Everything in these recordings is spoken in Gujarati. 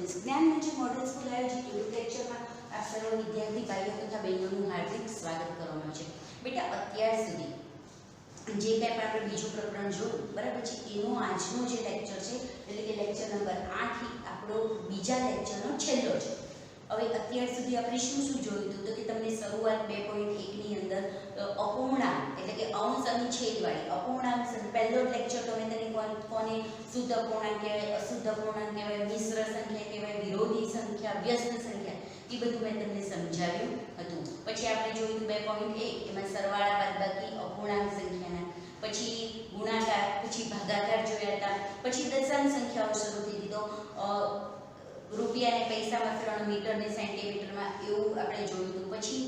જ્ઞાનમંચ મોડલ સ્કૂલ આયોજિત યુટ્યુબ લેક્ચરમાં આપ સર્વ વિદ્યાર્થી ભાઈઓ તથા બહેનોનું હાર્દિક સ્વાગત કરવામાં છે। બેટા અત્યાર સુધી જે કંઈ પણ આપણે બીજું પ્રકરણ જોયું બરાબર છે એનો આજનો જે લેક્ચર છે એટલે કે લેક્ચર નંબર 8 આપણો બીજા લેક્ચરનો છેલ્લો છે। હવે અત્યાર સુધી આપણે શું શું જોયું હતું તો કે તમને શરૂઆત 2.1 ની અંદર અપૂર્ણાંક એટલે કે અંશ અને છેદવાળી અપૂર્ણાંક પહેલો લેક્ચર તમે તેને કોને શુદ્ધ અપૂર્ણાંક કહેવાય, અશુદ્ધ અપૂર્ણાંક કહેવાય, મિશ્ર સંખ્યા કહેવાય, વિરોધી સંખ્યા, વ્યસ્ત સંખ્યા એ બધું મેં તમને સમજાવ્યું હતું। પછી આપણે જોયું 2.1 એમાં સરવાળા બાદબાકી અપૂર્ણાંક સંખ્યાના, પછી ગુણાકાર, પછી ભાગાકાર જોયા હતા, પછી દશાંશ સંખ્યાઓ શરૂ થઈ હતી તો રૂપિયાને પૈસામાં ફેરવવાનું, મીટરને સેન્ટીમીટરમાં એવું આપણે જોયું હતું। પછી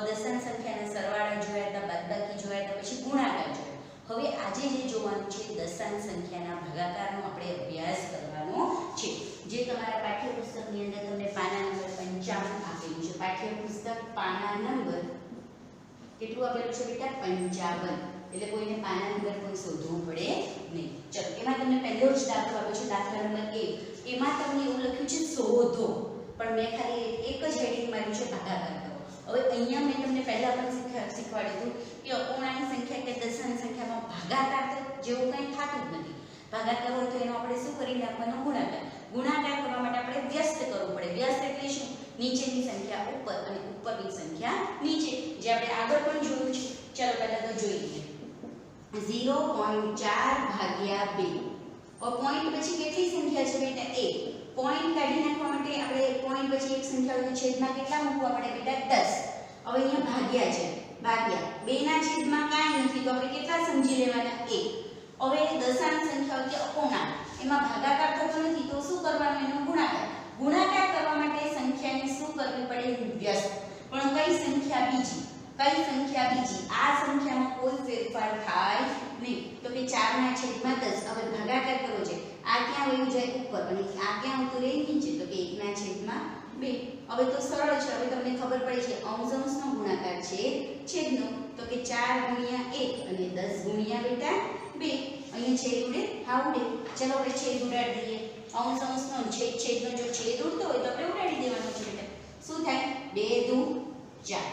દશાંશ સંખ્યાના સરવાળા જોયા હતા, બાદબાકી જોયા હતા, પછી ગુણાકાર જોયા। હવે આજે જે જોવાનું છે દશાંશ સંખ્યાના ભાગાકારનો આપણે અભ્યાસ કરવાનો છે, જે તમારા પાઠ્યપુસ્તકની અંદર તમને પાના નંબર 55 આપેલું છે। પાઠ્યપુસ્તક પાના નંબર કેટલું આપેલું છે બેટા? 55। એટલે કોઈને પાના નંબર કોઈ શોધવું પડે નહીં। ચલો એમાં તમને પહેલો જ દાખલો આપ્યો છે, દાખલા નંબર 1। એમાં તમને એવું લખ્યું છે શોધો, પણ મેં ખાલી એક જ હેડિંગ માર્યું છે ભાગાકાર કરો। હવે અહીંયા મેં તમને પહેલા પણ શીખવાડ્યું હતું કે અપૂર્ણાંક સંખ્યા કે દશાંશ સંખ્યામાં ભાગાકાર તો જેવું કંઈ થતું જ નથી। ભાગાકાર હોય તો એનો આપણે શું કરી નાખવાનો? ગુણાકાર। ગુણાકાર કરવા માટે આપણે વ્યસ્ત કરવું પડે। વ્યસ્ત એટલે શું? નીચેની સંખ્યા ઉપર અને ઉપરની સંખ્યા નીચે, જે આપણે આગળ પણ જોયું છે। ચાલો પહેલા તો જોઈ લઈએ। 0.4 ભાગ્યા 2 પોઈન્ટ પછી કેટલી સંખ્યા છે બેટા? 1। પોઈન્ટ કાઢી નાખવા માટે આપણે પોઈન્ટ પછી એક સંખ્યા હોય તો છેદમાં કેટલા મૂકવા પડે બેટા? 10। હવે અહીંયા ભાગ્યા છે, ભાગ્યા 2 ના છેદમાં કાંઈ નથી તો આપણે કેટલા સમજી લેવાના? 1। હવે દશાંશ સંખ્યા હોય કે અપૂર્ણાંક એમાં ભાગાકાર થતો નથી તો શું કરવાનું? એનો ગુણાકાર। ગુણાકાર કરવા માટે સંખ્યાને શું કરવી પડે? વ્યસ્ત। પણ કઈ સંખ્યા? બીજી। કઈ સંખ્યા? બીજી। આ સંખ્યામાં કોઈ ફેરફાર થાય નહીં તો કે 4 ના છેદમાં 10। હવે ભાગાકાર કરવો છે, આ ક્યાં વયું જાય? ઉપર, અને આ ક્યાં આવતું રહે? નીચે, તો કે 1 ના છેદમાં 2। હવે તો સરળ છે, હવે તમને ખબર પડી છે અંશ અંશનો ગુણાકાર છે છેદનો, તો કે 4 ગુણ્યા 1 અને 10 ગુણ્યા બેટા 2। અહીંયા છેદ ઉડે? હા ઉડે। ચલો આપણે છેદ ઉડાડી દઈએ। અંશ અંશનો છેદ છેદનો જો છેદ ઉડતો હોય તો આપણે ઉડાડી દેવાનો છે બેટા। શું થાય? 2 દુ 4,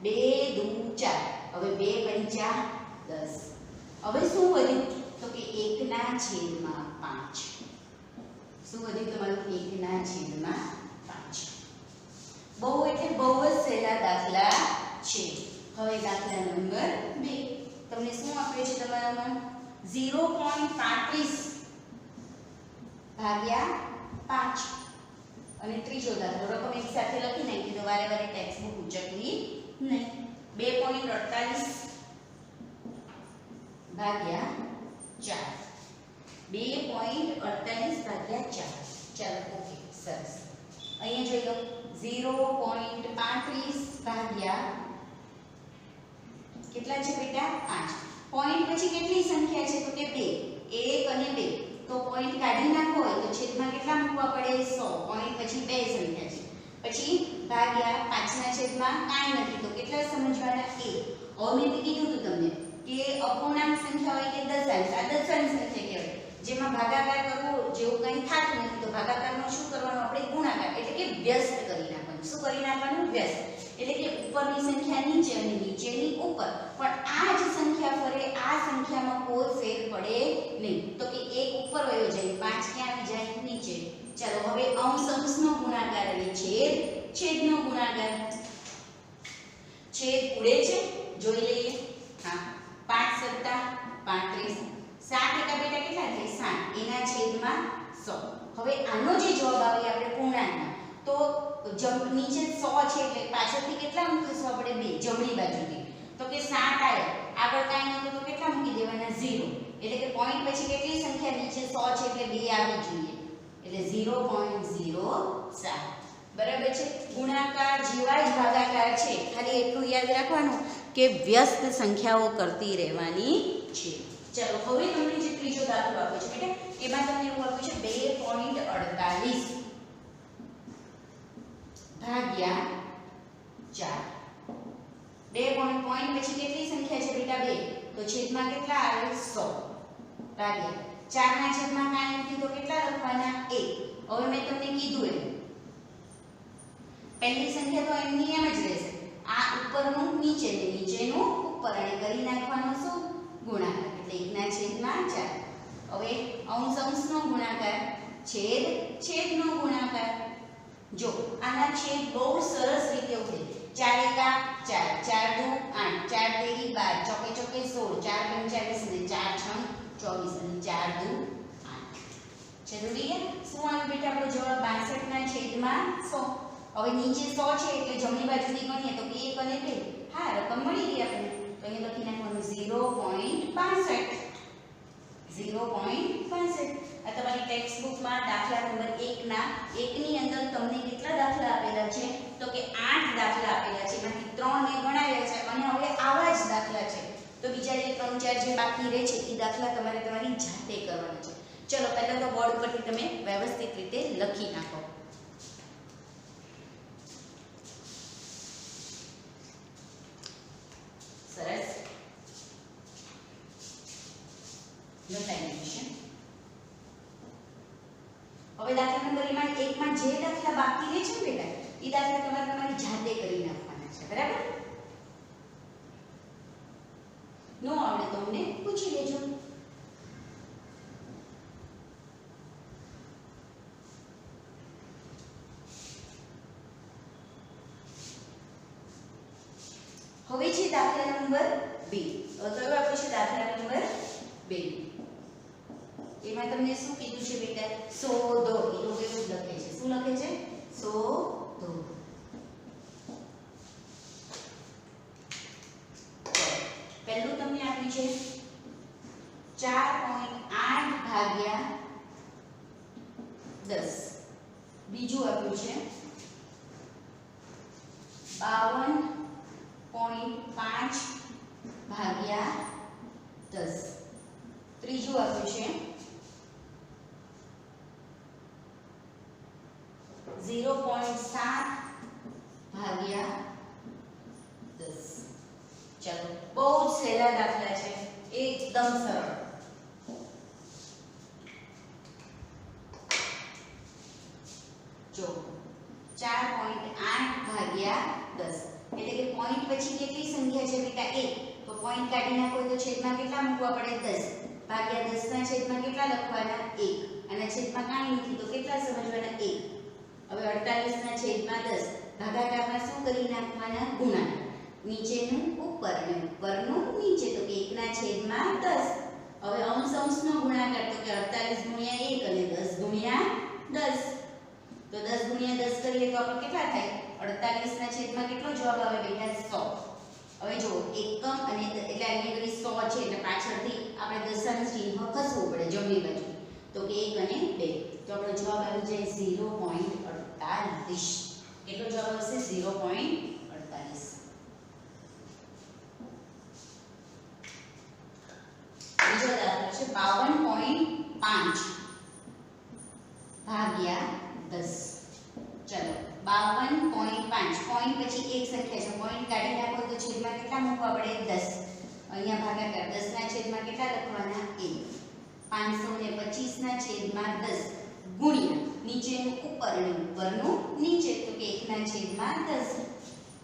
2 દુ 4, હવે 2 પંચા 10। હવે શું વધ્યું? તો કે 1 ના છેદમાં 5। શું વધ્યું તમારું? 1 ના છેદમાં 5। બહુ એટલે બહુ જ સહેલા દાખલા છે। હવે દાખલા નંબર 2 તમને શું આપ્યું છે તમારામાં? 0.35 ભાગ્યા 5 અને ત્રીજો દાખલો રકમ એક સાથે લખી નાખી તો વારે વારે ટેક્સ્ટ બુક ઉચકવી નહીં। 2.48 ભાગ્યા 4, 2.48 ભાગ્યા 4। ચાલો ઓકે, સરસ। અહીંયા જોઈ લો 0.35 ભાગ્યા કેટલા છે બેટા? 5। પોઈન્ટ પછી કેટલી સંખ્યા છે? તો કે 2, 1 અને 2। તો પોઈન્ટ કાઢી નાખવો હોય તો છેદમાં કેટલા મૂકવા પડે? 100। પોઈન્ટ પછી 2 સંખ્યા છે, પછી ભાગ્યા 5 ના છેદમાં કાંઈ નથી તો કેટલા સમજવાના? 1। હવે મેં કીધું હતું તમને કે અપૂર્ણાંક સંખ્યા હોય કે દશાંશ, આ દશાંશ સંખ્યા કહેવાય જેમાં ભાગાકાર કરવો જેવું કંઈ થતું નથી તો ભાગાકારનો શું કરવાનું? આપણે ગુણાકાર એટલે કે વ્યસ્ત કરી નાખવાનું। શું કરી નાખવાનું? વ્યસ્ત। એટલે કે ઉપરની સંખ્યા નીચે અને નીચેની ઉપર, પણ આ જ સંખ્યા ફરે આ સંખ્યામાં કોઈ ફેર પડે નહીં તો કે 1 ઉપર વયો જાય, 5 ક્યાં આવી જાય? નીચે। ચાલો હવે અંશ અંશનો ગુણાકાર અને છેદ છેદનો ગુણાકાર। છેદ ઉડે છે, જોઈ લઈએ। હા, 5 સત્તા 35, 7 એકા બેટા કેટલા થાય? 7, એના છેદમાં 100। હવે આનો જે જવાબ આવે આપણે પૂર્ણાંકમાં તો નીચે 100 છે એટલે પાછળથી કેટલા મૂકીશું આપણે? 2 જમણી બાજુથી, તો કે 7 આવ્યા, આગળ કાંઈ નહોતું તો કેટલા મૂકી દેવાના? 0। એટલે કે પોઈન્ટ પછી કેટલી સંખ્યા? નીચે 100 છે એટલે 2 આવી જોઈએ, એટલે 0.07। બરાબર છે। ગુણાકાર જેવા જ ભાગાકાર છે, ખાલી એટલું યાદ રાખવાનું કે વ્યસ્ત સંખ્યાઓ કરતી રહેવાની છે। ચાલો હવે તમને જે ત્રીજો દાખલો આપ્યો છે બેટા એમાં તમને એવું આપ્યું છે 2.48 ભાગ્યા 4। 2 પોઈન્ટ પછી કેટલી સંખ્યા છે બેટા? 2, તો છેદમાં કેટલા આવે? 100 ભાગ્યા 4 ના છેદમાં કાંઈ નથી તો કેટલા લખવાના? 1। હવે મેં તમને કીધું એમ પહેલી સંખ્યા તો એમની એમ જ રહેશે, આ ઉપરનું નીચે ને નીચેનું ઉપર અને કરી નાખવાનો શું ગુણાકાર, એટલે 1/4. હવે અંશ અંશનો ગુણાકાર, છેદ છેદનો ગુણાકાર. જો આના છેદ બહુ સરસ રીતે ઉડે, 4 એકા 4, 4 દુ 8, 4 તેરી 12, ચોકે ચોકે 16, 4 પંચા 20 ને 4 છંગ 24 અને 4 દુ 8. જરૂરી છે શું આવે બેટા આપણો જવાબ 62 ના છેદમાં 100. હવે નીચે 100 છે એટલે જમણી બાજુથી ગણીએ તો 1 અને 2, હા રકમ મળી ગઈ આપણને. તો અહીંયા લખી નાખવાનું 0.65. 0.65. આ તમારી ટેક્સ્ટ બુકમાં દાખલા નંબર 1 ના 1 ની અંદર તમને કેટલા દાખલા આપેલા છે તો કે 8 દાખલા આપેલા છે, એમાંથી 3 ને ગણાવ્યા છે અને હવે આવા જ દાખલા છે. તો બીજા જે 3-4 જે બાકી રહે છે એ દાખલા તમારે તમારી જાતે કરવાના છે. ચલો પહેલા તો બોર્ડ પરથી તમે વ્યવસ્થિત રીતે લખી નાખો. સરસ લખાઈ નાખીશું. હવે દાખલા નંબર 1 માં જે દાખલા બાકી રહે છે ને બેટા એ દાખલા તમારે તમારી જાતે કરી નાખવાના છે, બરાબર? નો આવડે તો અમને પૂછી લેજો. હવે છે દાખલા નંબર 2. હવે કયો આપ્યો છે દાખલા નંબર 2? એમાં તમને શું કીધું છે બેટા? 100 દો. એ લોકો એવું લખે છે. શું લખે છે? 100 દો. પહેલું તમને આપ્યું છે 4.8 ભાગ્યા 10. બીજું આપ્યું છે 52.5 ભાગ્યા 10. ત્રીજું આપ્યું છે 0.7 ભાગ્યા 10. ચલો બહુ સહેલા દાખલા છે, એકદમ સરળ. જો 4.8 ભાગ્યા 10 એટલે કે પોઈન્ટ પછી કેટલી સંખ્યા છે બેટા? 1. તો પોઈન્ટ કાઢી નાખો તો છેદમાં કેટલા મૂકવા પડે? 10 ભાગ્યા 10 ના છેદમાં કેટલા લખવાના? 1. અને છેદમાં કાંઈ નથી તો કેટલા સમજવાના? 1. હવે 48 ના છેદમાં 10 ભાગાકારમાં શું કરી નાખવાના? ગુણાકાર. નીચેનું ઉપર અને ઉપરનું નીચે તો કે 1 ના છેદમાં 10. હવે અંશ અંશનો ગુણાકાર તો કે 48 ગુણ્યા 1 અને 10 ગુણ્યા 10. તો 10 ગુણ્યા 10 કરીએ તો આપણે કેટલા થાય? 48 ના છેદમાં કેટલો જવાબ આવે બેટા? 100. હવે જો એકમ અને એટલે અહીંયા ઘડી 100 છે એટલે પાછળથી આપણે દશાંશ ચિહ્ન ખસવું પડે જમણી બાજુ, તો કે 1 અને 2. તો આપણો જવાબ આવી જાય 0.48. કેટલો જવાબ આવશે? 0.48. બીજો દાખલો છે 52.5 ભાગ્યા 10. ચલો 52.5 પોઈન્ટ પછી એક સંખ્યા છે, પોઈન્ટ કાઢી નાખો તો છેદમાં કેટલા મૂકવા પડે? 10. અહીંયા ભાગાકાર 10 ના છેદમાં કેટલા લખવાના? 1. 525 ના છેદમાં 10 ગુણ્યા નીચેનું ઉપર અને ઉપરનું નીચે તો કે 1 ના છેદમાં 10.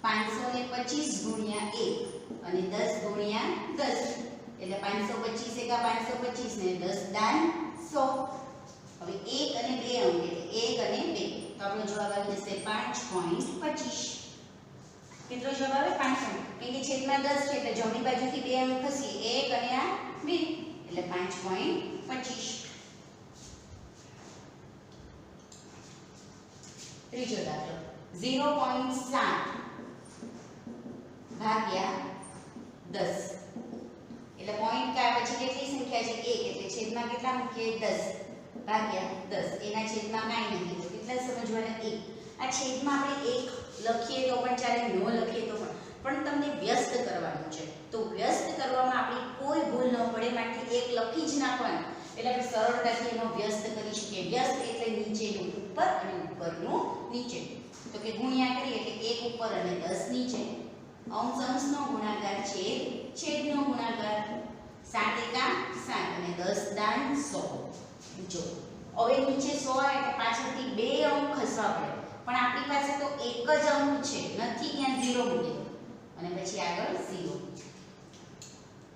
525 ગુણ્યા 1 અને 10 ગુણ્યા 10 એટલે 525 એકા 525 ને 10 દાન 100. હવે 1 અને 2 અંક એટલે 1 અને 2 તો આપણો જવાબ આવી જશે 5.25. કેટલો જવાબ આવે? 5. કેમ કે છેદમાં 10 છે એટલે જમણી બાજુથી 2 અંક ખસી 1 અને આ 2 એટલે 5.25. ત્રીજો દાખલો 0.7 ભાગ્યા 10 એટલે પોઈન્ટ કાઢ્યા પછી કેટલી સંખ્યા છે? 1 એટલે છેદમાં કેટલા મૂકીએ? 10 ભાગ્યા 10. એના છેદમાં કાંઈ નથી તો કેટલા સમજવાના? 1. આ છેદમાં આપણે 1 લખીએ તો પણ ચાલે, ન લખીએ તો પણ તમને વ્યસ્ત કરવાનું છે. તો વ્યસ્ત કરવામાં આપણી કોઈ ભૂલ ન પડે માટે 1 લખી જ નાખવાનું એટલે આપણે સરળતાથી એનો વ્યસ્ત કરી શકીએ. વ્યસ્ત એટલે નીચેનું ઉપર અને ઉપરનું નીચે. તો કે ગુણ્યા કરીએ એટલે 1 ઉપર અને 10 નીચે. અંશ અંશનો ગુણાકાર છેદ છેદનો ગુણાકાર. 7 એકા 7 અને 10 દાન 100. જો હવે નીચે 100 આવે એટલે પાછળથી 2 અંક ખસવા પડે, પણ આપણી પાસે તો એક જ અંક છે, નથી ત્યાં 0 મૂકી અને પછી આગળ 0,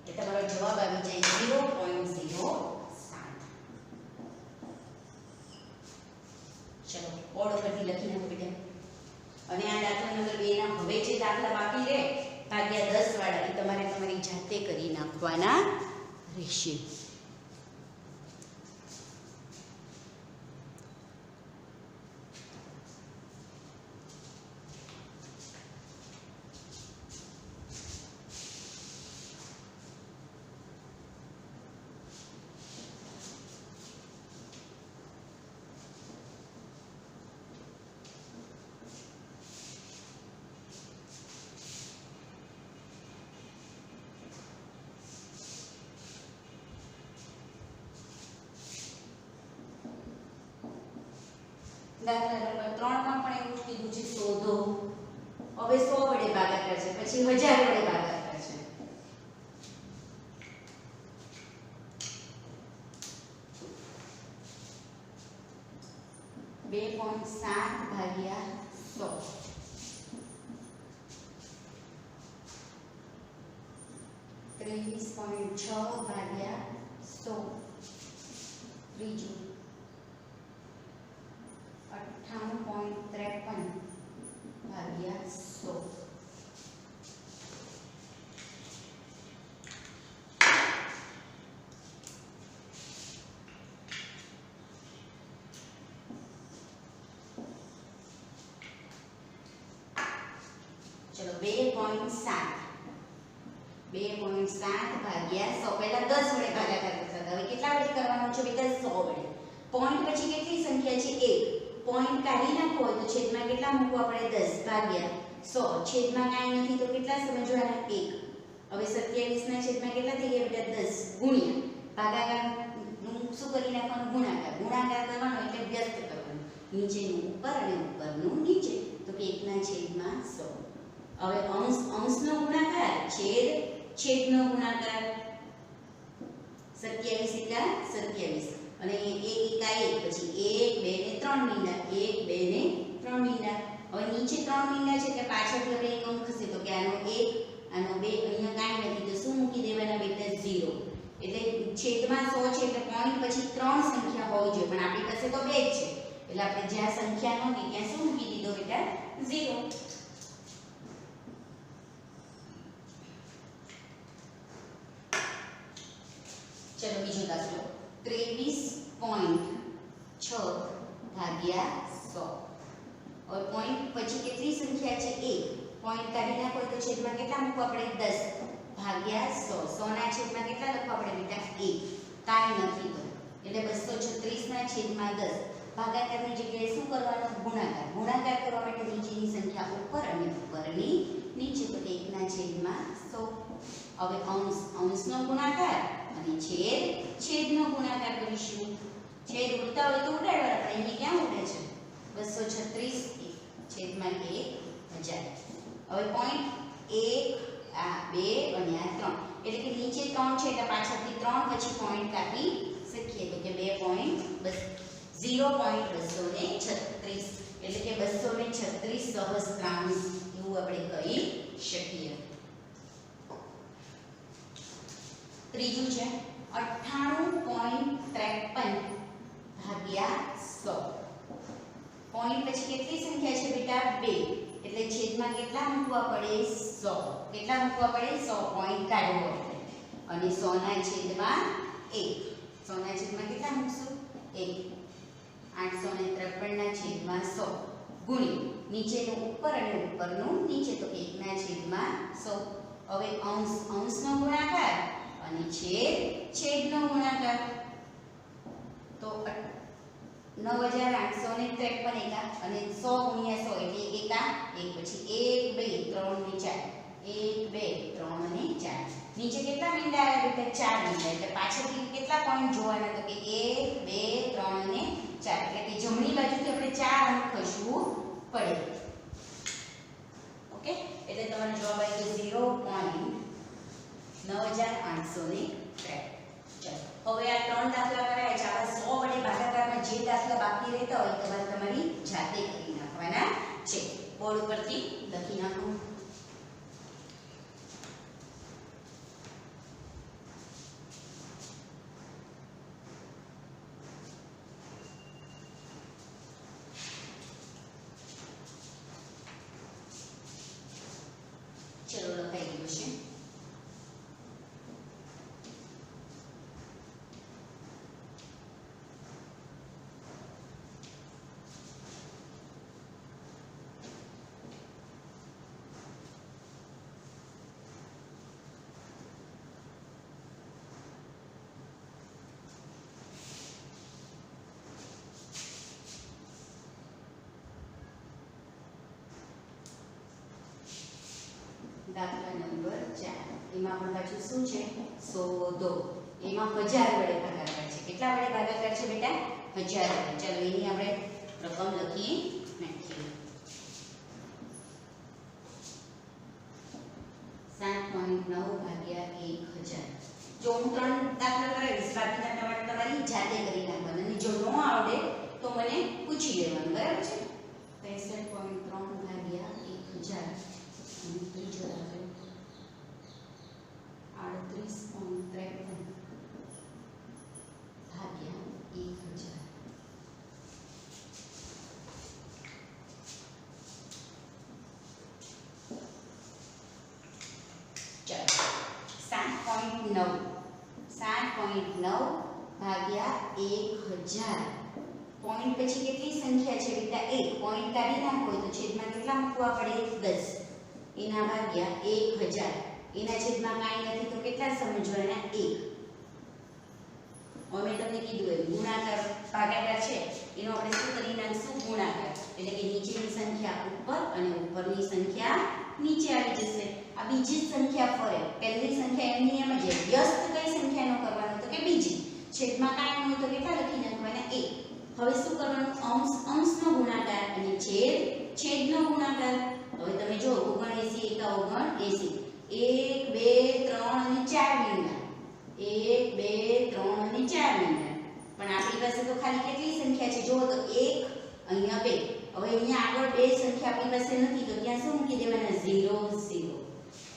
એટલે તમારો જવાબ આવી જાય 0.07. ચલો બોર્ડ ઉપરથી લખી નાખો બેટા. અને આ દાખલા નંબર 2 ના હવે જે દાખલા બાકી રહે ભાગ્યા 10 વાળા એ તમારે તમારી જાતે કરી નાખવાના રહેશે. દાખલા નંબર 3 માં પણ એવું જ કીધું છે શોધો. હવે 100 વડે ભાગાકાર છે, પછી 1000 વડે ભાગાકાર છે. બે 2.7 ભાગ્યા 100 23.6 ભાગ્યા 100 ત્રીજું 98.53 ભાગ્યા 100 ચલો 2.7 ભાગ્યા 100 પહેલા 10 વડે ભાગાકાર કરતા હતા, હવે કેટલા વડે કરવાનો છે બેટા? 100 વડે. પોઈન્ટ પછી કેટલી સંખ્યા છે? 1. પોઈન્ટ કાઢી નાખો હોય તો છેદમાં કેટલા મૂકવા પડે? 10 ભાગ્યા 100. છેદમાં કાંઈ નથી તો કેટલા સમજવાના? 1. હવે 27 ના છેદમાં કેટલા થઈ ગયા બેટા? 10 ગુણ્યા ભાગાકારનું શું કરી નાખવાનું? ગુણાકાર. ગુણાકાર કરવાનો એટલે વ્યસ્ત કરવાનું, નીચેનું ઉપર અને ઉપરનું નીચે, તો કે 1 ના છેદમાં 100. હવે અંશનો ગુણાકાર છેદનો ગુણાકાર 27 એકા 27 અને 1 એકા 1 પછી 1 2 ને 3 મીંડા 1 2 ને 3 મીંડા. હવે નીચે 3 મીંડા છે એટલે પાછળથી આપણે એક અંક ખસે, તો કે આનો 1 આનો 2 અહીંયા કાંઈ નથી તો શું મૂકી દેવાના બેટા? 0. એટલે છેદમાં 100 છે એટલે પોઈન્ટ પછી 3 સંખ્યા હોવી જોઈએ, પણ આપણી પાસે તો 2 જ છે એટલે આપણે જ્યાં સંખ્યા નહોતી ત્યાં શું મૂકી દીધો બેટા? 0. चलो बीजो दाखलो 23.6 भाग्या 100. और पॉइंट પછી કેટલી સંખ્યા છે? 1. पॉइंट કાઢી નાખો તો છેદમાં કેટલા મૂકવા પડે? 10 ભાગ્યા 100. 100 ના છેદમાં કેટલા લખવા પડે બેટા? 1. કાંઈ નથી તો એટલે 236 ના છેદમાં 10. ભાગાકારની જગ્યાએ શું કરવાનું? ગુણાકાર. ગુણાકાર કરવા માટે નીચેની સંખ્યા ઉપર અને ઉપરની નીચે, તો 1 ના છેદમાં 100. હવે અંશનો ગુણાકાર અને છેદનો ગુણાકાર કરીશું. છેદ ઉડતા હોય તો ઉડાડવા, આપણે અહીં ક્યાં ઉડે છે? 236 છેદમાં 1000. હવે પોઈન્ટ 1 આ 2 અને આ 3 એટલે કે નીચે 3 છે એટલે પાછળથી 3 પછી પોઈન્ટ કાપી શકીએ, તો કે 0.236 એટલે કે 236 સહસ્ત્રાંશ એવું આપણે કહી શકીએ. ત્રીજું છે 98.53 ભાગ્યા 100. પોઈન્ટ પછી કેટલી સંખ્યા છે બેટા? 2 એટલે છેદમાં કેટલા મૂકવા પડે? 100. કેટલા મૂકવા પડે? 100. પોઈન્ટ કાઢવો એટલે અને 100 ના છેદમાં 1. 100 ના છેદમાં કેટલા મૂકશું? 1. 853 ના છેદમાં 100 ગુણ્યા નીચેનું ઉપર અને ઉપરનું નીચે, તો 1 ના છેદમાં 100. હવે અંશનો ગુણાકાર અને છેદનો ગુણાકાર, તો 9853 એકા અને 100 ગુણ્યા 100 એટલે એકા 1 પછી 1 2 3 ને 4 1 2 3 અને 4. નીચે કેટલા મીંડા આવ્યા બેટા? 4 મીંડા. એટલે પાછળથી કેટલા પોઈન્ટ જોવાના? તો કે 1 2 3 અને 4 એટલે કે જમણી બાજુથી આપણે 4 અંક ખસવું પડે. ઓકે, એટલે તમારો જવાબ આવી ગયો 0.9853. ચાલો હવે આ ત્રણ દાખલા કરાયા છે. આપણે 100 વડે ભાગાકારમાં જે જાતે કરી નાખવાના છે. બોર્ડ ઉપરથી લખી નાખો. ચલો લખાઈ ગયું છે. દાખલા નંબર 4 એમાં પણ પાછું શું છે શોધો. એમાં 1000 વડે ભાગાકાર છે. કેટલા વડે ભાગાકાર છે બેટા? 1000 વડે. ચાલો એની આપણે રકમ લખી નાખીએ. 7.9 ભાગ્યા 1000. જો હું 3 દાખલા કરાવીશ, બાકીના તમારી જાતે કરી નાખવાના અને જો ન આવડે તો મને પૂછી લેવાનું, બરાબર છે? 63.3 ભાગ્યા 1000 અને ત્રીજો દાખલો 38.53 ભાગ્યા 1000. ચાલો 7.9 ભાગ્યા 1000. પોઈન્ટ પછી કેટલી સંખ્યા છે બેટા? 1. પોઈન્ટ કાઢી નાખો તો છેદમાં કેટલા મૂકવા પડે? 10. એના ભાગ્યા 1000. એના છેદમાં કાંઈ નથી તો કેટલા સમજવાના? 1. હવે મેં તમને કીધું એમ ગુણાકાર ભાગાકાર છે એનો આપણે શું કરી નાખશું? ગુણાકાર. એટલે કે નીચેની સંખ્યા ઉપર અને ઉપરની સંખ્યા નીચે આવી જશે. આ બીજી સંખ્યા ફરે. પહેલી સંખ્યા એમની એમ જ વ્યસ્ત કઈ સંખ્યાનો કરવાનો તો કે બીજી. છેદમાં કાંઈ ન હોય તો કેટલા લખી નાખવાના? 1. હવે શું કરવાનું? અંશ અંશનો ગુણાકાર અને છેદ છેદનો ગુણાકાર. હવે તમે જો 79 1 2 3 અને 4 મીંડા. 1 2 3 અને 4 મીંડા. પણ આપણી પાસે તો ખાલી કેટલી સંખ્યા છે? જો તો 1 અહીંયા 2. હવે અહીંયા આગળ બે સંખ્યા આપણી પાસે નથી તો ત્યાં શું મૂકી દેવાના? 0 0.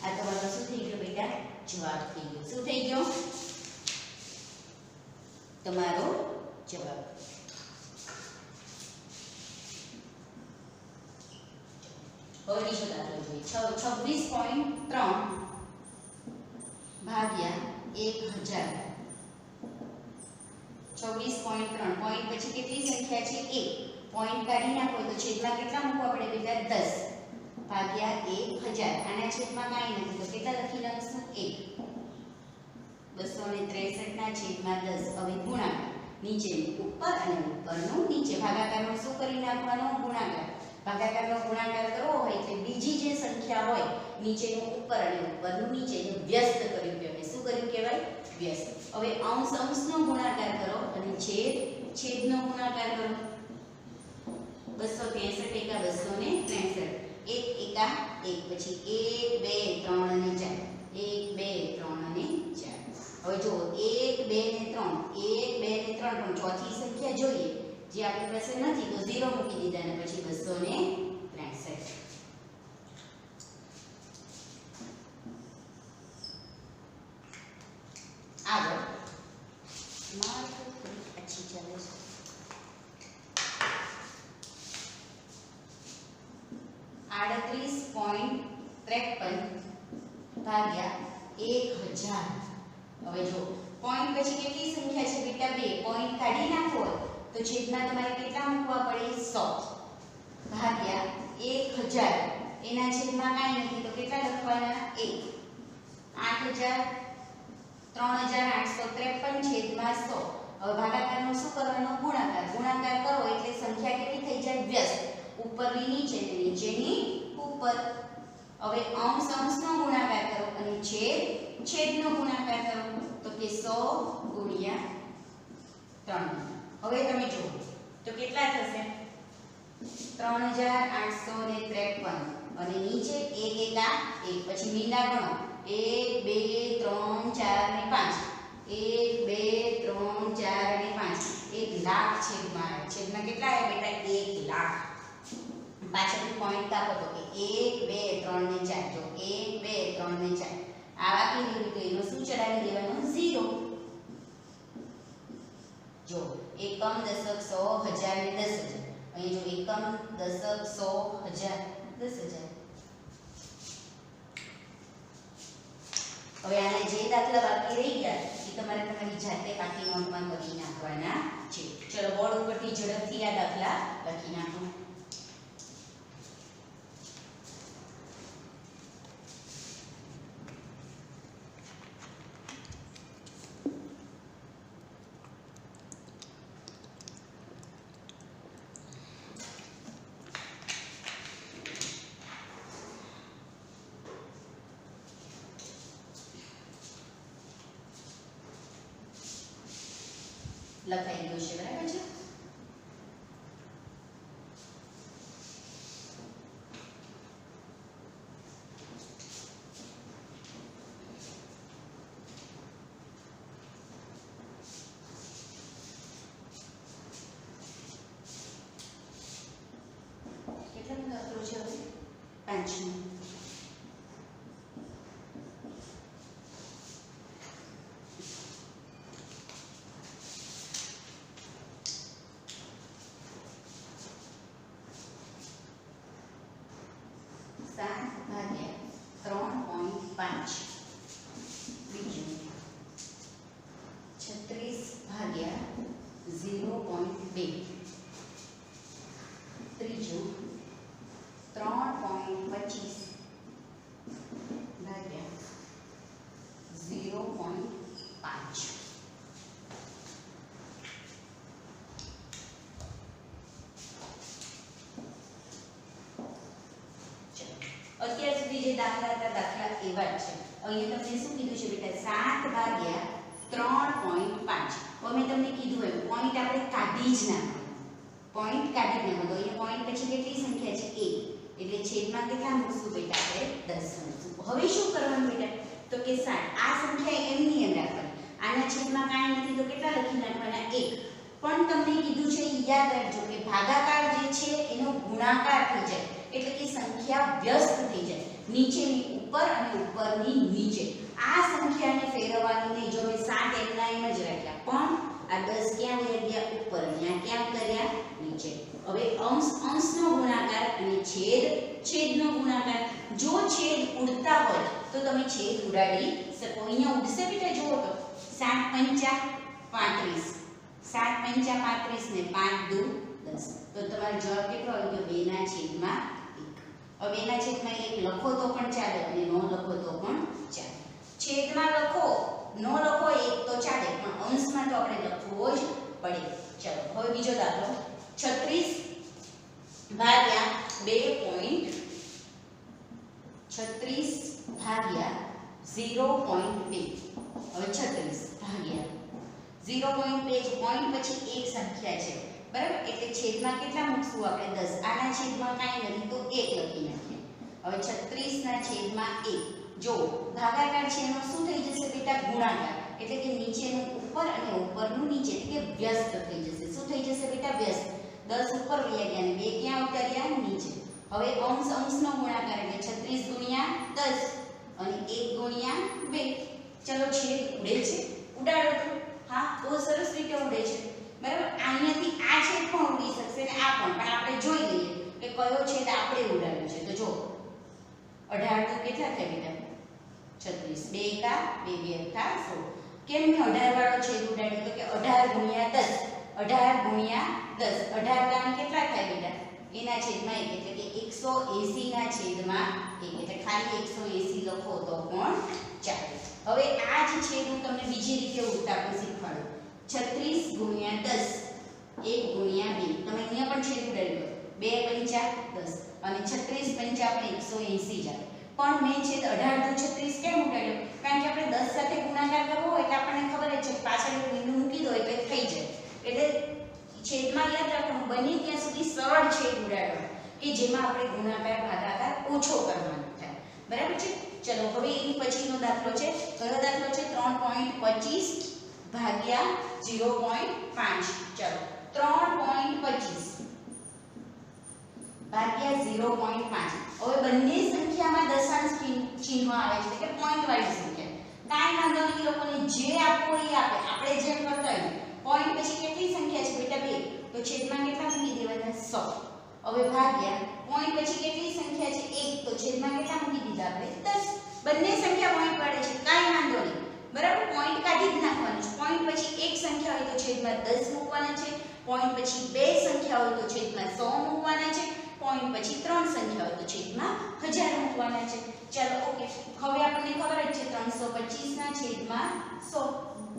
આ તમારો શું થઈ ગયો બેટા? જવાબ થઈ ગયો. શું થઈ ગયો? તમારો જવાબ. હવે બીજો દાખલો જોઈએ. 26.3 ભાગ્યા 1000. 26.3 પોઈન્ટ પછી કેટલી સંખ્યા છે? 1. પોઈન્ટ કાઢી નાખો તો છેદમાં કેટલા મૂકવા પડે બેટા? 10 ભાગ્યા 1000. આના છેદમાં કાંઈ નથી તો કેટલા લખી નાખશું? 1. 263 ના છેદમાં 10. હવે ગુણાકાર. નીચેનું ઉપર અને ઉપરનું નીચે. ભાગાકારમાં શું કરી નાખવાનો? ગુણાકાર. ભાગાકારનો ગુણાકાર કરવો હોય એટલે બીજી જે સંખ્યા હોય નીચેનું ઉપર અને ઉપરનું નીચે એને વ્યસ્ત કર્યું કહેવાય. શું કર્યું કહેવાય? વ્યસ્ત. હવે અંશ અંશનો ગુણાકાર કરો અને છેદ છેદનો ગુણાકાર કરો. 263 એકા 263. 1 એકા 1 પછી 1 2 3 અને 4. 1 2 3 અને 4. હવે જો 1 2 ને 3 1 2 ને 3 પણ ચોથી સંખ્યા જોઈએ જે આપણી પાસે નથી તો 0 મૂકી દીધા અને પછી 263. આગળ માર્ક अच्छी ચાલે છે. ભાગ્યા 1000. હવે જો પોઈન્ટ પછી કેટલી સંખ્યા છે બેટા? 2. પોઈન્ટ કાઢી નાખો તો છેદમાં તમારે કેટલા મૂકવા પડે? 100 ભાગ્યા 1000. એના છેદમાં કાંઈ નથી તો કેટલા લખવાના? 1. 8000 3853 છેદમાં 100. હવે ભાગાકારનો શું કરવાનો? ગુણાકાર. ગુણાકાર કરો એટલે સંખ્યા કેટલી થઈ જાય? વ્યસ્ત. ઉપરની નીચે ને નીચેની ઉપર. હવે અંશ અંશનો ગુણાકાર કરો અને છેદ છેદનો ગુણાકાર કરો તો કે 100 ગુણ્યા 3. હવે તમે જુઓ તો કેટલા થશે? 3853 અને નીચે 1 એકા 1 પછી મીંડા ગણો 1 2 3 4 અને 5. 1 2 3 4 અને 5. 1 લાખ છેદમાં છેદમાં કેટલા આવ્યા બેટા 1 લાખ પાછળથી પોઈન્ટ કાપો તો કે 1 2 3 ને 4 જો 1 2 3 ને 4 આવા કેવી રીતે એનો શું ચડાવી દેવાનો 0 જો એકમ દશક સો હજાર ને 10,000 અહીં જો એકમ દશક સો હજાર 10,000 હવે આને જે દાખલા બાકી રહી ગયા એ તમારે તમારી જાતે કાકી નોટમાં કરી નાખવાના છે ચલો બોર્ડ ઉપરથી ઝડપથી આ દાખલા લખી નાખો લખાઈ ગયું છે બરાબર છે કેટલા દાખલો છે હવે 5 બીજું 36/0.2 ત્રીજું 3.25/0.5 અત્યાર સુધી જે દાખલા હતા દાખલા એવા જ છે અહીંયા તમને શું કીધું છે બેટા 7/3.5 હવે મેં તમને કીધું એમ પોઈન્ટ આપણે કાઢી જ નાખો પોઈન્ટ કાઢી નાખો તો અહીંયા પોઈન્ટ પછી કેટલી સંખ્યા છે 1 એટલે છેદમાં કેટલા મૂકશું બેટા આપણે 10 મૂકશું હવે શું કરવાનું બેટા તો કે 7 આ સંખ્યા એમની એમ રાખવાની આના છેદમાં કાંઈ નથી તો કેટલા લખી નાખવાના 1 પણ તમને કીધું છે યાદ રાખજો કે ભાગાકાર જે છે એનો ગુણાકાર થઈ જાય એટલે કે સંખ્યા વ્યસ્ત થઈ જાય નીચેની ઉપર અને ઉપરની નીચે આ સંખ્યાને ફેરવવાની નહીં જો મેં 7 એમના એમ જ રાખ્યા પણ આ 10 ક્યાં લઈ ગયા ઉપર અહીંયા ક્યાં કર્યા નીચે હવે અંશ અંશનો ગુણાકાર અને છેદ છેદનો ગુણાકાર જો છેદ ઉડતા હોય તો તમે છેદ ઉડાડી શકો અહીંયા ઉડશે બેટા જુઓ તો 7 × 5 = 35 7 × 5 = 35 ને 5 × 2 = 10 તો તમારો જવાબ કેટલો આવી ગયો 2 ના છેદમાં 1 હવે 2 ના છેદમાં 1 લખો તો પણ ચાલે અને ન લખો તો પણ ચાલે છેદમાં લખો ન લખો 1 તો ચાલે પણ અંશમાં તો આપણે લખવો જ પડે ચાલો હવે બીજો દાખલો 36/2.36/0.2 હવે 36/0.2 પોઈન્ટ પછી એક સંખ્યા છે બરાબર એટલે છેદમાં કેટલા મૂકશું આપણે 10 આના છેદમાં કાંઈ નથી તો 1 લખી નાખીએ હવે 36 ના છેદમાં 1 જો ભાગાકાર છે એનો શું થઈ જશે બેટા ગુણાકાર એટલે કે નીચેનું ઉપર અને ઉપરનું નીચે એટલે કે વ્યસ્ત થઈ જશે શું થઈ જશે બેટા વ્યસ્ત 10 ઉપર વયા ગયા અને 2 ક્યાં ઉતર્યા નીચે હવે અંશ અંશનો ગુણાકાર એટલે 36 × 10 અને 1 × 2 ચલો છેદ ઉડે છે ઉડાડો તો હા બહુ સરસ રીતે ઉડે છે બરાબર અહીંયાથી આ છેદ પણ ઉડી શકશે ને આ પણ આપણે જોઈ લઈએ કે કયો છેદ આપણે ઉડાડ્યો છે તો જો 18 તો કેટલા થાય બેટા 36 2 કા 2 2 16 કેમ મેં 18 વાળો છેદ ઉડાડ્યો તો કે 18 × 10 કામ કેટલા થાય બેટા એના છેદમાં 1 એટલે કે 180 ના છેદમાં 1 એટલે ખાલી 180 લખો તો પણ ચાલે હવે આ જ છેદ હું તમને બીજી રીતે ઉડતા પણ શીખવાડું 36 × 10 1 × 2 તમે અહીંયા પણ છેદ ઉડાડી લો 2 × 10 અને 36 × 5 આપણે 180 જાય પણ મેં છેદ 18 × 36 કેમ ઉડાડ્યો કારણ કે આપણે 10 સાથે ગુણાકાર કરવો હોય એટલે આપણને ખબર જ છે પાછળ એક બિંદુ મૂકી દો એટલે થઈ જાય એટલે છેદમાં યાદ રાખવાનું બને ત્યાં સુધી સરળ છેદ ઉડાડવાનો કે જેમાં આપણે ગુણાકાર ભાગાકાર ઓછો કરવાનો થાય બરાબર છે ચલો હવે એની પછીનો દાખલો છે કયો દાખલો છે 3.25/0.2 ભાગ્યા 0.5 ચલો 3.25 ભાગ્યા 0.5 હવે બંને સંખ્યામાં દશાંશ ચિહ્ન આવે છે કે પોઈન્ટ વાળી સંખ્યા કાઈ વાંધો નહીં લોકોને જે આપો એ આપે આપણે જેમ કરતા હોય પોઈન્ટ પછી કેટલી સંખ્યા છે બેટા 2 તો છેદમાં કેટલા મૂકી દેવાના 100 હવે ભાગ્યા પોઈન્ટ પછી કેટલી સંખ્યા છે 1 તો છેદમાં કેટલા મૂકી દીધા આપણે 10 બંને સંખ્યા પોઈન્ટ વાળી છે કાઈ વાંધો નહીં બરાબર પોઈન્ટ કાઢી જ નાખવાનું છે પોઈન્ટ પછી એક સંખ્યા હોય તો છેદમાં 10 મૂકવાના છે પોઈન્ટ પછી બે સંખ્યા હોય તો છેદમાં 100 મૂકવાના છે પોઈન્ટ પછી ત્રણ સંખ્યા હોય તો છેદમાં 1000 મૂકવાના છે ચાલો ઓકે હવે આપણને ખબર જ છે 325 ના છેદમાં 100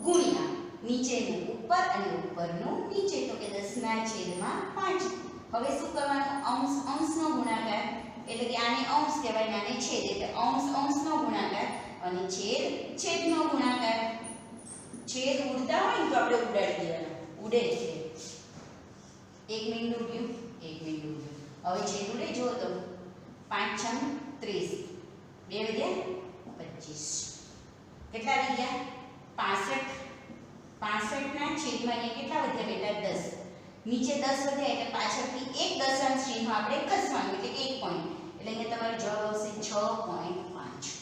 ગુણ્યા નીચેનું ઉપર અને ઉપરનું નીચે તો કે 10 ના છેદમાં 5 હવે શું કરવાનું અંશ અંશનો ગુણાકાર એટલે કે આને અંશ કહેવાય ને આને છેદ એટલે અંશ અંશનો ગુણાકાર અને છેદ છેદનો ગુણાકાર છેદ ઉડતા હોય ને તો આપણે ઉડાડી દેવાના ઉડે છે 1 મિનિટ ઉડ્યું 1 મિનિટ ઉડ્યું હવે છેદ ઉડે જો તો 5 6 30 બે વધ્યા 25 કેટલા આવી ગયા 65 ના છેદમાં અહીંયા કેટલા વધ્યા બેટા 10 નીચે 10 વધ્યા એટલે પાછળથી એક દશાંશ ચિહ્ન આપણે ખસવાનું એટલે 1 પોઈન્ટ એટલે અહીંયા તમારો જવાબ આવશે 6.5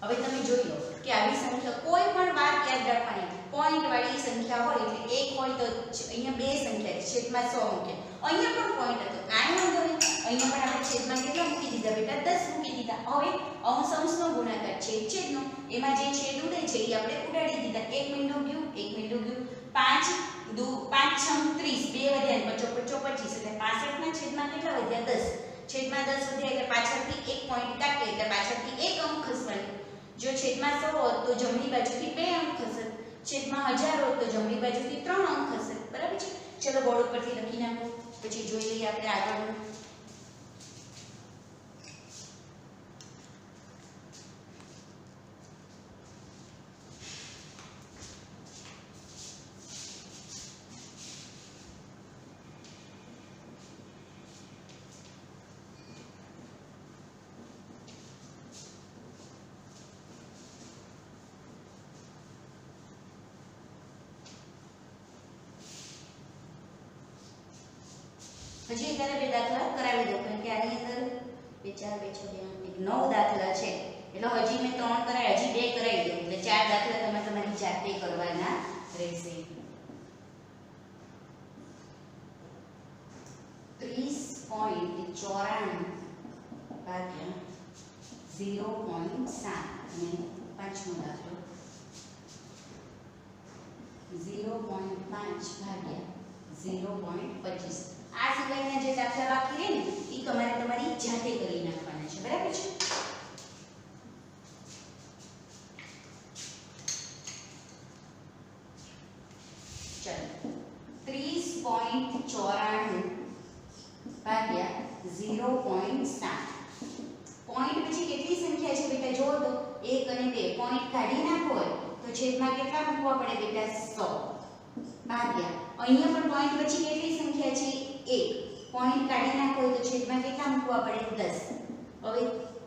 હવે તમે જોઈ લો કે આવી સંખ્યા કોઈ પણ વાત યાદ રાખવાની પોઈન્ટ વાળી સંખ્યા હોય એટલે 1 હોય તો અહીંયા બે સંખ્યા છે છેદમાં 100 મૂકે અહીંયા પણ પોઈન્ટ હતો કાઈ વાંધો નહીં અહીંયા પણ આપણે છેદમાં કેટલા મૂકી દીધા બેટા 10 મૂકી દીધા હવે અંશ અંશનો ગુણાકાર છેદ છેદનો એમાં જે છેદ ઉડે છે એ આપણે ઉડાડી દીધા 1 મિનિટ ઉડ્યું 1 મિનિટ ઉડ્યું 5 6 30 બે વધ્યા 55 એટલે 65 ના છેદમાં કેટલા વધ્યા 10 છેદમાં 10 વધ્યા એટલે પાછળથી એક પોઈન્ટ કાઢે એટલે પાછળથી એક અંક ખસવાનો જો છેદમાં 100 હોત તો જમણી બાજુથી બે અંક ખસે છેદમાં 1000 હોત તો જમણી બાજુથી 3 અંક ખસે બરાબર છે ચલો બોર્ડ ઉપરથી લખી નાખો પછી જોઈ લઈએ આપણે આગળનું હજી ત્યારે બે દાખલા કરાવી દો કારણ કે આની અંદર 2 4 2 6 2 9 દાખલા છે એટલે હજી મેં 3 કરાય હજી 2 કરાવી દઉં એટલે 4 દાખલા તમે તમારી જાતે કરવાના રહેશે 30.94 ભાગ્યા 0.7 અને પાંચમો દાખલો 0.5 ભાગ્યા 0.25 આ સિવાયના જે દાખલા બાકી રહે ને એ તમારે તમારી જાતે કરી નાખવાના છે બરાબર છે ચલો 30.94 ભાગ્યા 0.7 પોઈન્ટ પછી કેટલી સંખ્યા છે બેટા જો તો 1 અને 2 પોઈન્ટ કાઢી નાખો હોય તો છેદમાં કેટલા મૂકવા પડે બેટા 100 ભાગ્યા અહીંયા પણ પોઈન્ટ પછી કેટલી સંખ્યા છે 1 પોઈન્ટ કાઢી નાખો તો છેદમાં કેટલા મૂકવા પડે 10 હવે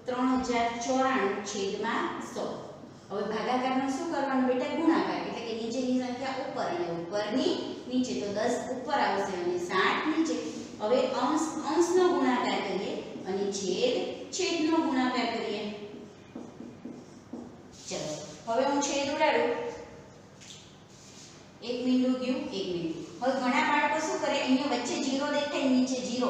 3094 છેદમાં 100 હવે ભાગાકારનું શું કરવાનું બેટા ગુણાકાર એટલે કે નીચેની સંખ્યા ઉપર અને ઉપરની નીચે તો 10 ઉપર આવશે અને 60 નીચે હવે અંશનો ગુણાકાર કરીએ અને છેદનો ગુણાકાર કરીએ ચલો હવે હું છેદ ઉડાડું 1 મિનિટ ગયું 1 મિનિટ હવે ઘણા બાળકો શું કરે અહીંયા વચ્ચે 0 દેખાય નીચે 0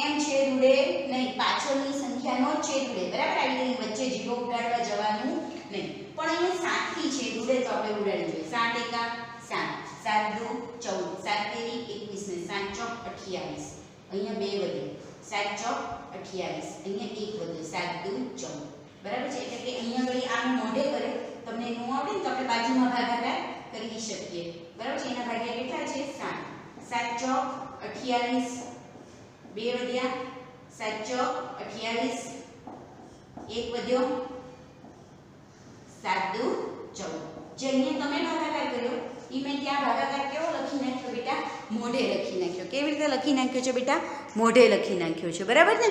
એમ છેદ ઉડે નહીં પાછળની સંખ્યાનો છેદ ઉડે બરાબર આવી રીતે વચ્ચે 0 ઉડાડવા જવાનું નહીં પણ અહીંયા 7 થી છેદ ઉડે તો આપણે ઉડાડી જોઈએ 7 એકા 7 7 દુ 14 7 તેરી 21 ને 7 ચોક 28 અહીંયા 2 વધે 7 ચોક 28 અહીંયા 1 વધે 7 દુ 14 બરાબર છે એટલે કે અહીંયા વળી આમ મોઢે કરે તમને નો આવડે ને તો આપણે બાજુમાં ભાગાકાર કરી શકીએ બરાબર છે એના ભાગ્યા કેટલા છે 7 ચોક 28 2 વધ્યા 7 ચોક 28 1 વધ્યો 7 દુ 14 જે અહીંયા તમે ભાગાકાર કર્યો ઈ મેં ત્યાં ભાગાકાર કેવો લખી નાખ્યો બેટા મોઢે લખી નાખ્યો કેવી રીતે લખી નાખ્યો છે બેટા મોઢે લખી નાખ્યો છે બરાબર ને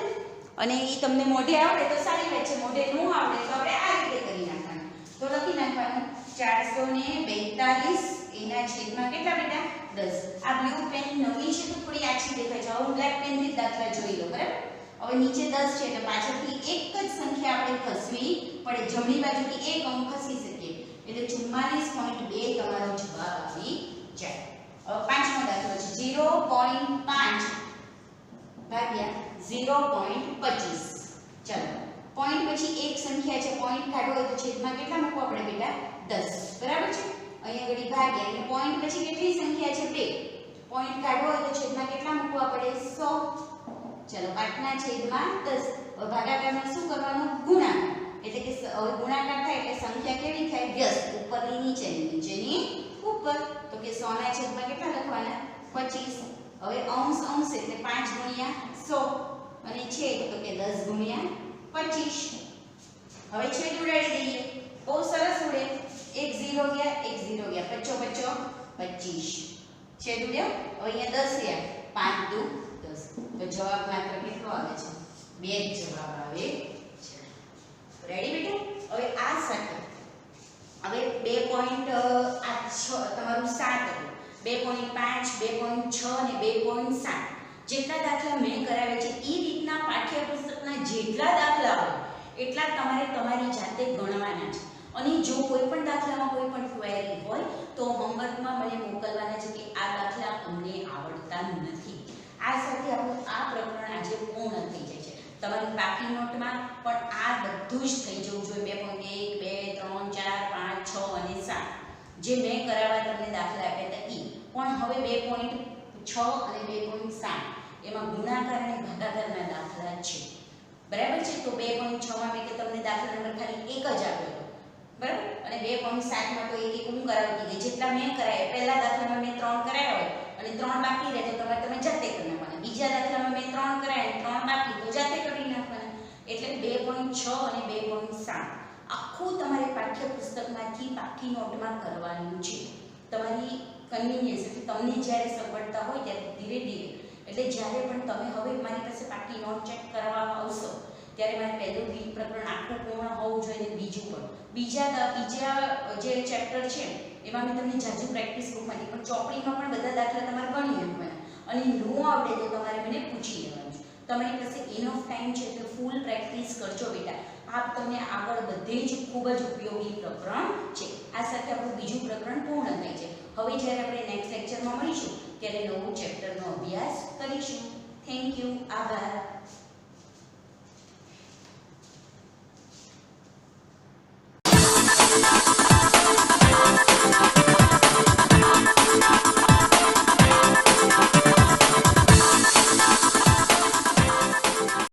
અને ઈ તમને મોઢે આવડે તો સારી વાત છે મોઢે ન આવડે તો આપણે આ રીતે કરી નાખવાનું તો લખી નાખવાનું 442 * 1 એના છેદમાં કેટલા બેટા 10. આ બ્લુ પેન નવી છે તો થોડી આછી દેખાય છે. હવે બ્લેક પેન થી દાખલા જોઈ લો બરાબર. હવે નીચે 10 છે એટલે પાછળથી એક જ સંખ્યા આપણે ખસવી પડે. જમણી બાજુથી એક અંક ખસી શકીએ એટલે 44.2 તમારો જવાબ આવી જાય. હવે પાંચમો દાખલો છે 0.5 ભાગ્યા 0.25. ચાલો પોઈન્ટ પછી એક સંખ્યા છે, પોઈન્ટ કાઢવો હોય તો છેદમાં કેટલા મૂકવો આપણે બેટા 10 બરાબર છે. અહીંયા ઘડી ભાગ્યા એટલે પોઈન્ટ પછી કેટલી સંખ્યા છે 2. પોઈન્ટ કાઢવો હોય તો છેદમાં કેટલા મૂકવા પડે 100. ચલો 8 ના છેદમાં 10. હવે ભાગાકારમાં શું કરવાનું ગુણાકાર. એટલે કે હવે ગુણાકાર થાય એટલે સંખ્યા કેવી થાય વ્યસ્ત, ઉપરની નીચેની, નીચેની ઉપર. તો કે 100 ના છેદમાં કેટલા લખવાના 25. હવે અંશ અંશ એટલે 5 ગુણ્યા 100 અને છેદ તો કે 10 ગુણ્યા 25. હવે છેદ ઉડાડી દઈએ. બહુ સરસ ઉડે. 1 0 ગયા, 1 0 ગયા, 25 25 છેદ ઉડ્યો. હવે અહીંયા 10 ગયા, 5 દુ 10. તો જવાબ માત્ર કેટલો આવે છે 2 જ જવાબ આવે છે. રેડી બેટા. હવે આ સાથે હવે 2 પોઈન્ટ આ 6 તમારું 7 હતું. 2.5 2.6 અને 2.7 જેટલા દાખલા મેં કરાવ્યા છે એ રીતના પાઠ્યપુસ્તકના જેટલા દાખલા હોય એટલા તમારે તમારી જાતે ગણવાના છે. અને જો કોઈ પણ દાખલામાં કોઈ પણ ક્વેરી હોય તો હોમવર્કમાં મને મોકલવાના છે કે આ દાખલા અમને આવડતા નથી. આ સાથે આપણું આ પ્રકરણ આજે પૂર્ણ થઈ જાય છે. તમારી બાકી નોટમાં પણ આ બધું જ થઈ જવું જોઈએ. 2.1 2 3 4 5 6 અને 7 જે મેં કરાવવા તમને દાખલા આપ્યા હતા એ. પણ હવે 2.6 અને 2.7 એમાં ગુણાકાર અને ભાગાકારના દાખલા છે બરાબર છે. તો 2.6 માં મેં કે તમને દાખલા નંબર ખાલી એક જ આપ્યો હતો બરાબર. અને 2.7 માં તો એક એક હું કરાવતી ગઈ. જેટલા મેં કરાવ્યા પહેલા દાખલામાં મેં 3 કરાવ્યા હોય અને 3 બાકી રહે તો તમારે તમે જાતે કરી નાખવાના. બીજા દાખલામાં મેં 3 કરાવ્યા અને 3 બાકી તો જાતે કરી નાખવાના. એટલે 2.6 અને 2.7 આખું તમારે પાઠ્યપુસ્તકમાંથી બાકી નોટમાં કરવાનું છે. તમારી કન્વીનિયન્સ એટલે તમને જ્યારે સગવડતા હોય ત્યારે ધીરે ધીરે એટલે જ્યારે પણ તમે હવે મારી પાસે બાકી નોટ ચેક કરવા આવશો ત્યારે મારે પહેલું પ્રકરણ આખું પૂર્ણ હોવું જોઈએ. બીજા જે ચેપ્ટર છે એમાં મેં તમને જાજુ પ્રેક્ટિસ બુકમાંથી પણ ચોપડીમાં પણ બધા દાખલા તમારે ગણી નાખવાના. અને ન આવડે તો તમારે મને પૂછી લેવાનું છે. તમારી પાસે ઇનફ ટાઈમ છે એટલે ફૂલ પ્રેક્ટિસ કરજો બેટા. આ તમને આગળ બધે જ ખૂબ જ ઉપયોગી પ્રકરણ છે. આ સાથે આપણું બીજું પ્રકરણ પૂર્ણ થાય છે. હવે જ્યારે આપણે નેક્સ્ટ લેક્ચરમાં મળીશું ત્યારે નવું ચેપ્ટરનો અભ્યાસ કરીશું. Thank you. આભાર.